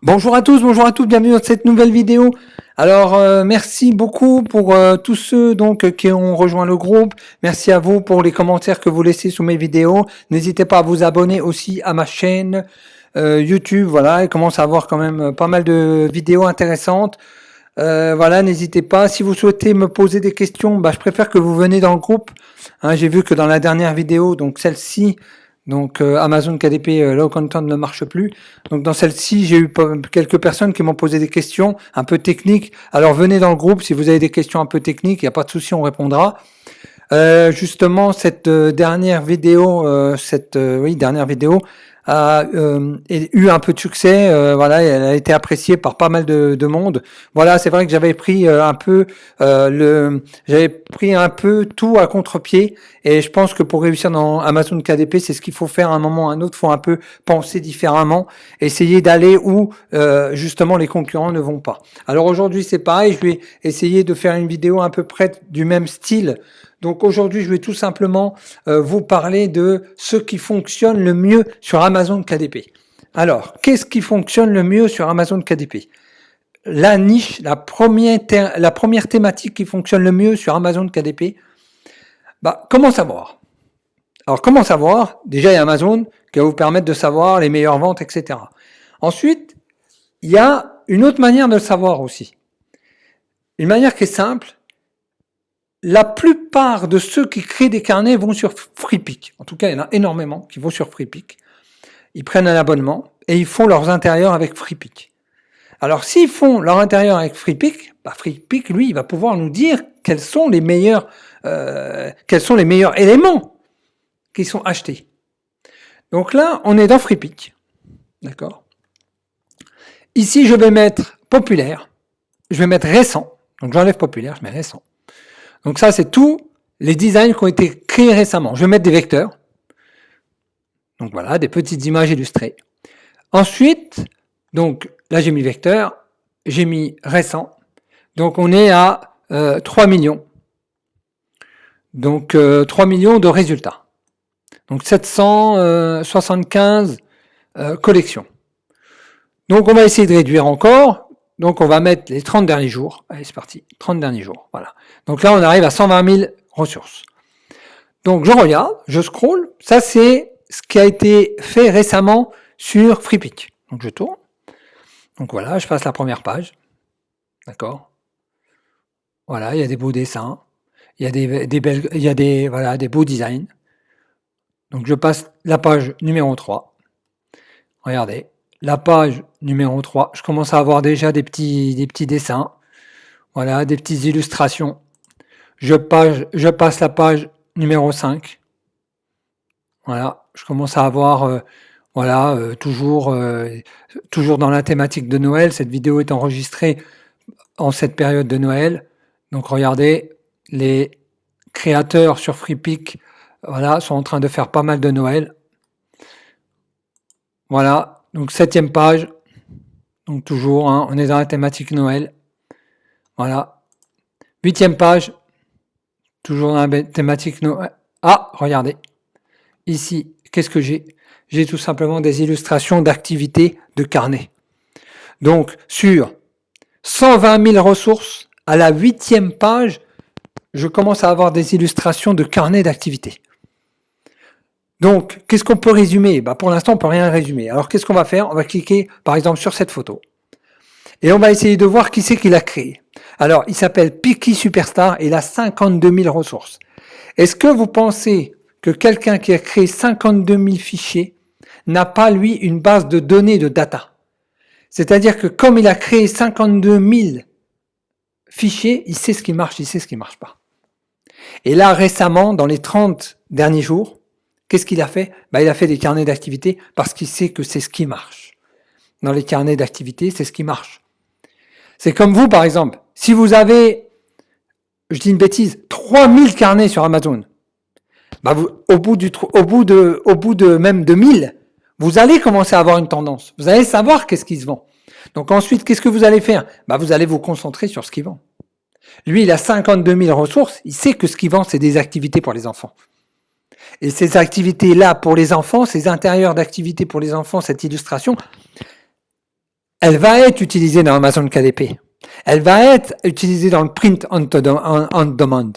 Bonjour à tous, bienvenue dans cette nouvelle vidéo. Alors merci beaucoup pour tous ceux donc qui ont rejoint le groupe. Merci à vous pour les commentaires que vous laissez sous mes vidéos. N'hésitez pas à vous abonner aussi à ma chaîne YouTube. Voilà, il commence à avoir quand même pas mal de vidéos intéressantes. Voilà, n'hésitez pas. Si vous souhaitez me poser des questions, je préfère que vous venez dans le groupe. Hein, j'ai vu que dans la dernière vidéo, donc celle-ci, donc Amazon KDP Low Content ne marche plus. Donc dans celle-ci, j'ai eu quelques personnes qui m'ont posé des questions un peu techniques. Alors venez dans le groupe si vous avez des questions un peu techniques, il n'y a pas de souci, on répondra. Justement, cette dernière vidéo, dernière vidéo a eu un peu de succès. Voilà, elle a été appréciée par pas mal de monde. Voilà, c'est vrai que j'avais pris j'avais pris un peu tout à contre-pied, et je pense que pour réussir dans Amazon KDP, c'est ce qu'il faut faire à un moment ou à un autre. Il faut un peu penser différemment, essayer d'aller où justement les concurrents ne vont pas. Alors aujourd'hui, c'est pareil. Je vais essayer de faire une vidéo à peu près du même style. Donc aujourd'hui, je vais tout simplement vous parler de ce qui fonctionne le mieux sur Amazon KDP. Alors, qu'est-ce qui fonctionne le mieux sur Amazon KDP? La niche, la première thématique qui fonctionne le mieux sur Amazon KDP, comment savoir? Alors, comment savoir? Déjà, il y a Amazon qui va vous permettre de savoir les meilleures ventes, etc. Ensuite, il y a une autre manière de le savoir aussi. Une manière qui est simple. La plupart de ceux qui créent des carnets vont sur FreePic. En tout cas, il y en a énormément qui vont sur FreePic. Ils prennent un abonnement et ils font leurs intérieurs avec FreePic. Alors, s'ils font leur intérieur avec FreePic, FreePic, lui, il va pouvoir nous dire quels sont les meilleurs éléments qui sont achetés. Donc là, on est dans FreePic. D'accord? Ici, je vais mettre populaire. Je vais mettre récent. Donc, j'enlève populaire, je mets récent. Donc ça, c'est tous les designs qui ont été créés récemment. Je vais mettre des vecteurs. Donc voilà, des petites images illustrées. Ensuite, donc là, j'ai mis vecteur, j'ai mis récent. Donc on est à 3 millions. Donc 3 millions de résultats. Donc 775 collections. Donc on va essayer de réduire encore. Donc on va mettre les 30 derniers jours. Allez, c'est parti. 30 derniers jours. Voilà. Donc là, on arrive à 120 000 ressources. Donc je regarde, je scroll. Ça, c'est ce qui a été fait récemment sur FreePic. Donc je tourne. Donc voilà, je passe la première page. D'accord. Voilà, il y a des beaux dessins. Il y a des beaux designs. Donc je passe la page numéro 3. Regardez. La page numéro 3, je commence à avoir déjà des petits dessins. Voilà, des petites illustrations. Je passe la page numéro 5. Voilà, je commence à avoir, toujours dans la thématique de Noël. Cette vidéo est enregistrée en cette période de Noël. Donc regardez, les créateurs sur FreePic, voilà, sont en train de faire pas mal de Noël. Voilà, donc 7e page. Donc toujours, on est dans la thématique Noël. Voilà. 8e page. Toujours dans la thématique Noël. Ah, regardez. Ici, qu'est-ce que j'ai? J'ai tout simplement des illustrations d'activités de carnet. Donc, sur 120 000 ressources, à la 8e page, je commence à avoir des illustrations de carnet d'activités. Donc, qu'est-ce qu'on peut résumer? Pour l'instant, on peut rien résumer. Alors, qu'est-ce qu'on va faire? On va cliquer, par exemple, sur cette photo. Et on va essayer de voir qui c'est qui l'a créé. Alors, il s'appelle Piki Superstar et il a 52 000 ressources. Est-ce que vous pensez que quelqu'un qui a créé 52 000 fichiers n'a pas, lui, une base de données de data? C'est-à-dire que comme il a créé 52 000 fichiers, il sait ce qui marche, il sait ce qui ne marche pas. Et là, récemment, dans les 30 derniers jours, qu'est-ce qu'il a fait? Il a fait des carnets d'activité parce qu'il sait que c'est ce qui marche. Dans les carnets d'activité, c'est ce qui marche. C'est comme vous, par exemple. Si vous avez, je dis une bêtise, 3000 carnets sur Amazon, au bout de même de 1000, vous allez commencer à avoir une tendance. Vous allez savoir qu'est-ce qui se vend. Donc ensuite, qu'est-ce que vous allez faire? Vous allez vous concentrer sur ce qui vend. Lui, il a 52 000 ressources. Il sait que ce qui vend, c'est des activités pour les enfants. Et ces activités-là pour les enfants, ces intérieurs d'activités pour les enfants, cette illustration, elle va être utilisée dans Amazon KDP. Elle va être utilisée dans le print on demand.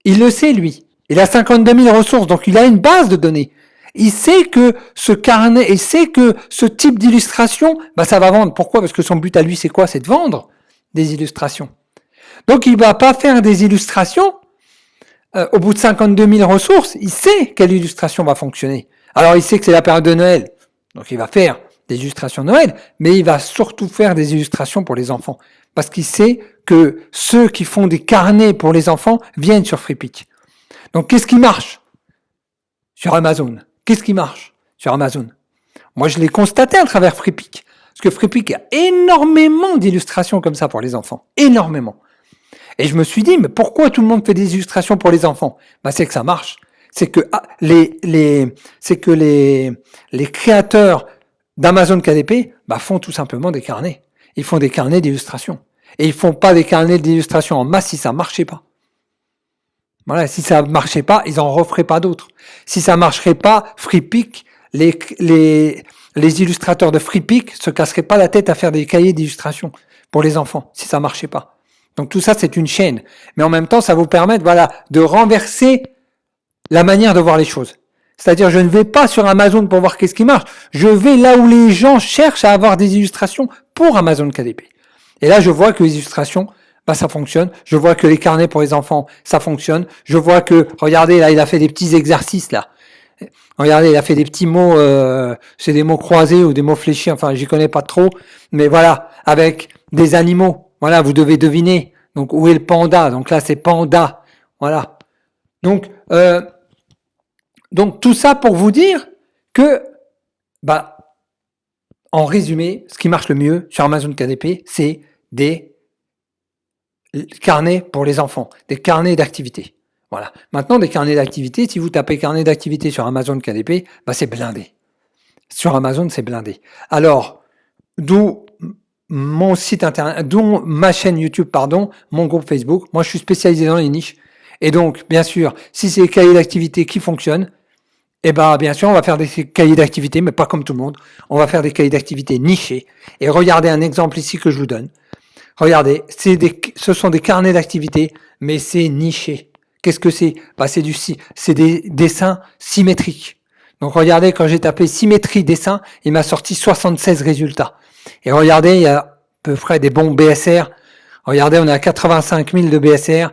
Il le sait, lui. Il a 52 000 ressources, donc il a une base de données. Il sait que ce carnet, il sait que ce type d'illustration, ça va vendre. Pourquoi? Parce que son but à lui, c'est quoi? C'est de vendre des illustrations. Donc il va pas faire des illustrations au bout de 52 000 ressources. Il sait quelle illustration va fonctionner. Alors il sait que c'est la période de Noël, donc il va faire des illustrations de Noël, mais il va surtout faire des illustrations pour les enfants. Parce qu'il sait que ceux qui font des carnets pour les enfants viennent sur FreePic. Donc qu'est-ce qui marche sur Amazon? Qu'est-ce qui marche sur Amazon? Moi, je l'ai constaté à travers FreePic. Parce que FreePic a énormément d'illustrations comme ça pour les enfants. Énormément. Et je me suis dit, mais pourquoi tout le monde fait des illustrations pour les enfants? C'est que ça marche. C'est que les créateurs d'Amazon KDP font tout simplement des carnets. Ils font des carnets d'illustration. Et ils font pas des carnets d'illustration en masse si ça marchait pas. Voilà, si ça marchait pas, ils en referaient pas d'autres. Si ça marcherait pas, FreePic, les illustrateurs de FreePic se casseraient pas la tête à faire des cahiers d'illustration pour les enfants, si ça marchait pas. Donc tout ça, c'est une chaîne. Mais en même temps, ça vous permet, de renverser la manière de voir les choses. C'est-à-dire, je ne vais pas sur Amazon pour voir qu'est-ce qui marche. Je vais là où les gens cherchent à avoir des illustrations pour Amazon KDP. Et là, je vois que les illustrations, ça fonctionne. Je vois que les carnets pour les enfants, ça fonctionne. Je vois que, regardez, là, il a fait des petits exercices, là. Regardez, il a fait des petits mots, c'est des mots croisés ou des mots fléchis, enfin, j'y connais pas trop. Mais voilà, avec des animaux. Voilà, vous devez deviner. Donc, où est le panda? Donc là, c'est panda. Voilà. Donc tout ça pour vous dire que, en résumé, ce qui marche le mieux sur Amazon KDP, c'est des carnets pour les enfants, des carnets d'activités. Voilà. Maintenant, des carnets d'activités, si vous tapez carnet d'activités sur Amazon KDP, c'est blindé. Sur Amazon, c'est blindé. Alors, d'où mon site internet, d'où ma chaîne YouTube, mon groupe Facebook. Moi, je suis spécialisé dans les niches. Et donc, bien sûr, si c'est les cahiers d'activités qui fonctionnent, bien sûr, on va faire des cahiers d'activités, mais pas comme tout le monde. On va faire des cahiers d'activités nichés. Et regardez un exemple ici que je vous donne. Regardez, ce sont des carnets d'activités, mais c'est niché. Qu'est-ce que c'est? C'est des dessins symétriques. Donc regardez, quand j'ai tapé symétrie dessin, il m'a sorti 76 résultats. Et regardez, il y a à peu près des bons BSR. Regardez, on est à 85 000 de BSR.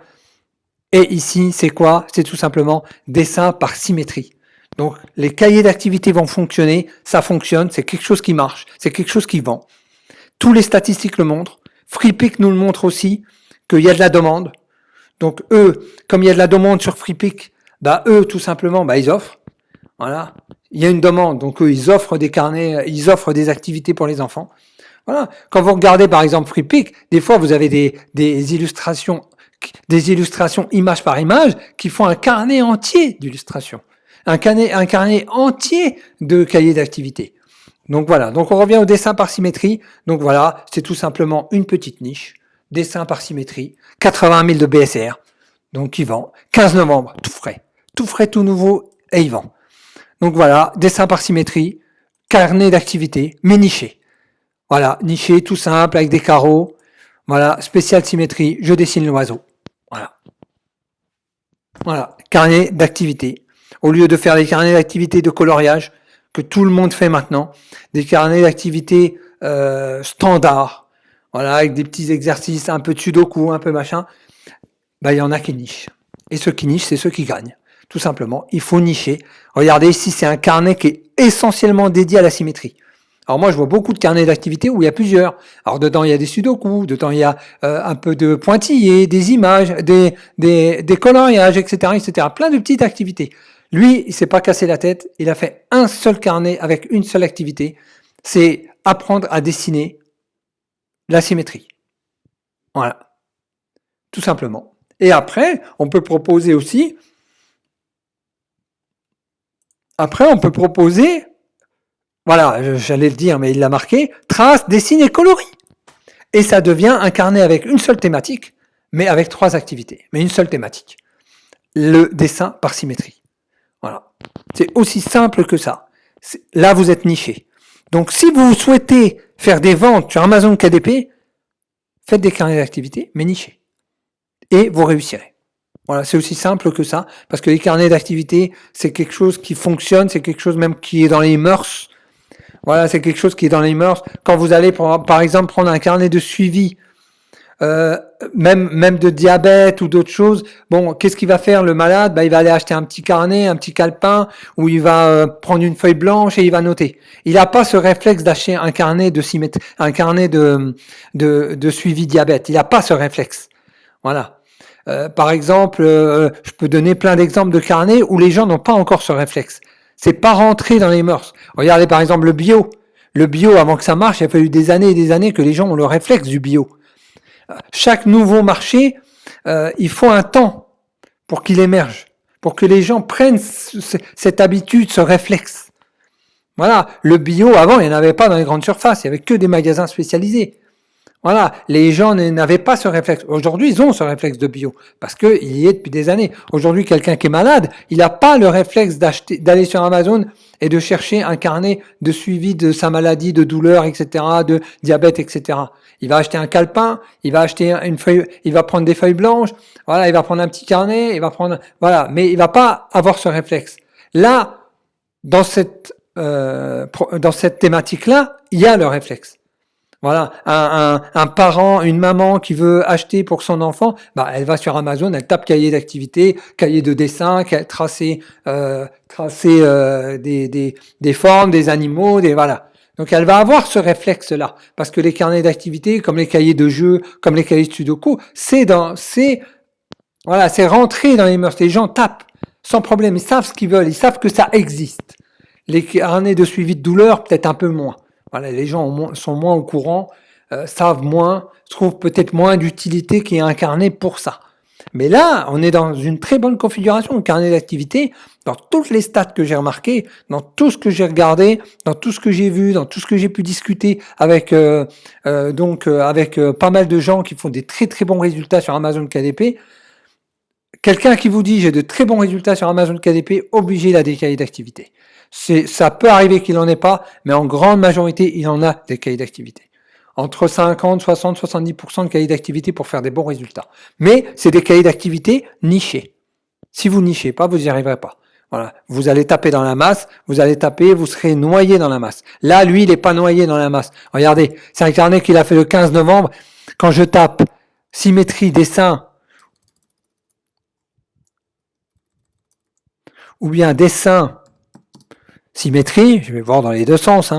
Et ici, c'est quoi? C'est tout simplement dessin par symétrie. Donc, les cahiers d'activité vont fonctionner, ça fonctionne, c'est quelque chose qui marche, c'est quelque chose qui vend. Tous les statistiques le montrent. FreePic nous le montre aussi, qu'il y a de la demande. Donc, eux, comme il y a de la demande sur FreePic, eux, tout simplement, ils offrent. Voilà. Il y a une demande, donc eux, ils offrent des carnets, ils offrent des activités pour les enfants. Voilà. Quand vous regardez, par exemple, FreePic, des fois, vous avez des illustrations image par image qui font un carnet entier d'illustrations. Un carnet entier de cahiers d'activité. Donc voilà, donc on revient au dessin par symétrie. Donc voilà, c'est tout simplement une petite niche, dessin par symétrie, 80 000 de BSR, donc il vend. 15 novembre, tout frais, tout nouveau, et il vend. Donc voilà, dessin par symétrie, carnet d'activité, mais niché. Voilà, niché, tout simple, avec des carreaux. Voilà, spécial symétrie, je dessine l'oiseau. Voilà, carnet d'activité. Au lieu de faire des carnets d'activité de coloriage, que tout le monde fait maintenant, des carnets d'activité standards, voilà, avec des petits exercices, un peu de sudoku, un peu machin, il y en a qui nichent. Et ceux qui nichent, c'est ceux qui gagnent. Tout simplement, il faut nicher. Regardez ici, c'est un carnet qui est essentiellement dédié à la symétrie. Alors moi, je vois beaucoup de carnets d'activité où il y a plusieurs. Alors dedans, il y a des sudoku, dedans, il y a un peu de pointillés, des images, des coloriages, etc., etc. Plein de petites activités. Lui, il s'est pas cassé la tête. Il a fait un seul carnet avec une seule activité. C'est apprendre à dessiner la symétrie. Voilà. Tout simplement. Et après, on peut proposer aussi... Voilà, j'allais le dire, mais il l'a marqué, trace, dessine et colorie. Et ça devient un carnet avec une seule thématique, mais avec 3 activités, mais une seule thématique. Le dessin par symétrie. Voilà. C'est aussi simple que ça. Là, vous êtes niché. Donc, si vous souhaitez faire des ventes sur Amazon KDP, faites des carnets d'activité, mais nichez. Et vous réussirez. Voilà, c'est aussi simple que ça, parce que les carnets d'activité, c'est quelque chose qui fonctionne, c'est quelque chose même qui est dans les mœurs. Voilà, c'est quelque chose qui est dans les mœurs. Quand vous allez, par exemple, prendre un carnet de suivi, même de diabète ou d'autres choses, bon, qu'est-ce qu'il va faire le malade? Il va aller acheter un petit carnet, un petit calepin, où il va prendre une feuille blanche et il va noter. Il n'a pas ce réflexe d'acheter un carnet un carnet de suivi diabète. Il n'a pas ce réflexe. Voilà. Par exemple, je peux donner plein d'exemples de carnets où les gens n'ont pas encore ce réflexe. C'est pas rentré dans les mœurs. Regardez par exemple le bio. Le bio, avant que ça marche, il a fallu des années et des années que les gens ont le réflexe du bio. Chaque nouveau marché, il faut un temps pour qu'il émerge, pour que les gens prennent cette habitude, ce réflexe. Voilà, le bio, avant, il n'y en avait pas dans les grandes surfaces, il n'y avait que des magasins spécialisés. Voilà, les gens n'avaient pas ce réflexe. Aujourd'hui, ils ont ce réflexe de bio, parce qu'il y est depuis des années. Aujourd'hui, quelqu'un qui est malade, il n'a pas le réflexe d'aller sur Amazon et de chercher un carnet de suivi de sa maladie, de douleur, etc., de diabète, etc. Il va acheter un calepin, il va acheter une feuille, il va prendre des feuilles blanches, voilà, il va prendre un petit carnet, il va prendre, voilà, mais il va pas avoir ce réflexe. Là, dans cette thématique-là, il y a le réflexe. Voilà, un parent, une maman qui veut acheter pour son enfant, elle va sur Amazon, elle tape cahier d'activité, cahier de dessin, tracer des formes, des animaux, voilà. Donc elle va avoir ce réflexe-là, parce que les carnets d'activité, comme les cahiers de jeu, comme les cahiers de sudoku, c'est rentré dans les mœurs. Les gens tapent sans problème, ils savent ce qu'ils veulent, ils savent que ça existe. Les carnets de suivi de douleur, peut-être un peu moins. Voilà, les gens sont moins au courant, savent moins, trouvent peut-être moins d'utilité qu'il y ait un carnet pour ça. Mais là, on est dans une très bonne configuration de carnet d'activité. Dans toutes les stats que j'ai remarquées, dans tout ce que j'ai regardé, dans tout ce que j'ai vu, dans tout ce que j'ai pu discuter avec pas mal de gens qui font des très très bons résultats sur Amazon KDP. Quelqu'un qui vous dit j'ai de très bons résultats sur Amazon KDP, obligé il a des cahiers d'activité. Ça peut arriver qu'il n'en ait pas, mais en grande majorité, il en a des cahiers d'activité. Entre 50, 60, 70% de cahiers d'activité pour faire des bons résultats. Mais c'est des cahiers d'activité nichés. Si vous nichez pas, vous n'y arriverez pas. Voilà. Vous allez taper dans la masse, vous serez noyé dans la masse. Là, lui, il n'est pas noyé dans la masse. Regardez, c'est un carnet qu'il a fait le 15 novembre. Quand je tape symétrie, dessin, ou bien dessin, symétrie, je vais voir dans les deux sens.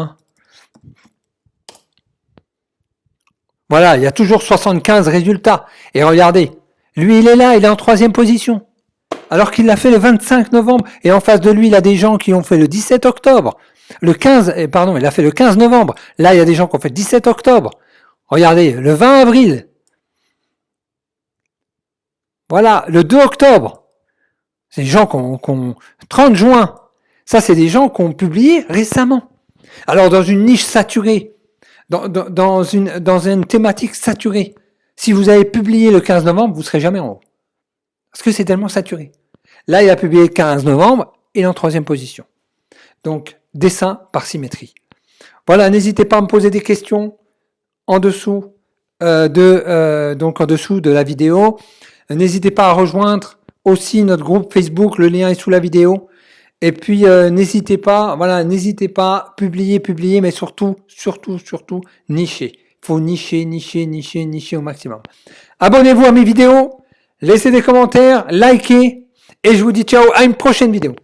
Voilà, il y a toujours 75 résultats. Et regardez, lui il est là, il est en 3e position. Alors qu'il l'a fait le 25 novembre. Et en face de lui, il a des gens qui ont fait le 17 octobre. Il a fait le 15 novembre. Là, il y a des gens qui ont fait le 17 octobre. Regardez, le 20 avril. Voilà, le 2 octobre. C'est des gens qui ont 30 juin. Ça, c'est des gens qui ont publié récemment. Alors, dans une niche saturée, dans une thématique saturée, si vous avez publié le 15 novembre, vous ne serez jamais en haut. Parce que c'est tellement saturé. Là, il a publié le 15 novembre, il est en 3e position. Donc, dessin par symétrie. Voilà, n'hésitez pas à me poser des questions en dessous en dessous de la vidéo. N'hésitez pas à rejoindre aussi notre groupe Facebook, le lien est sous la vidéo. Et puis n'hésitez pas, publier, mais surtout, nicher. Il faut nicher au maximum. Abonnez-vous à mes vidéos, laissez des commentaires, likez, et je vous dis ciao à une prochaine vidéo.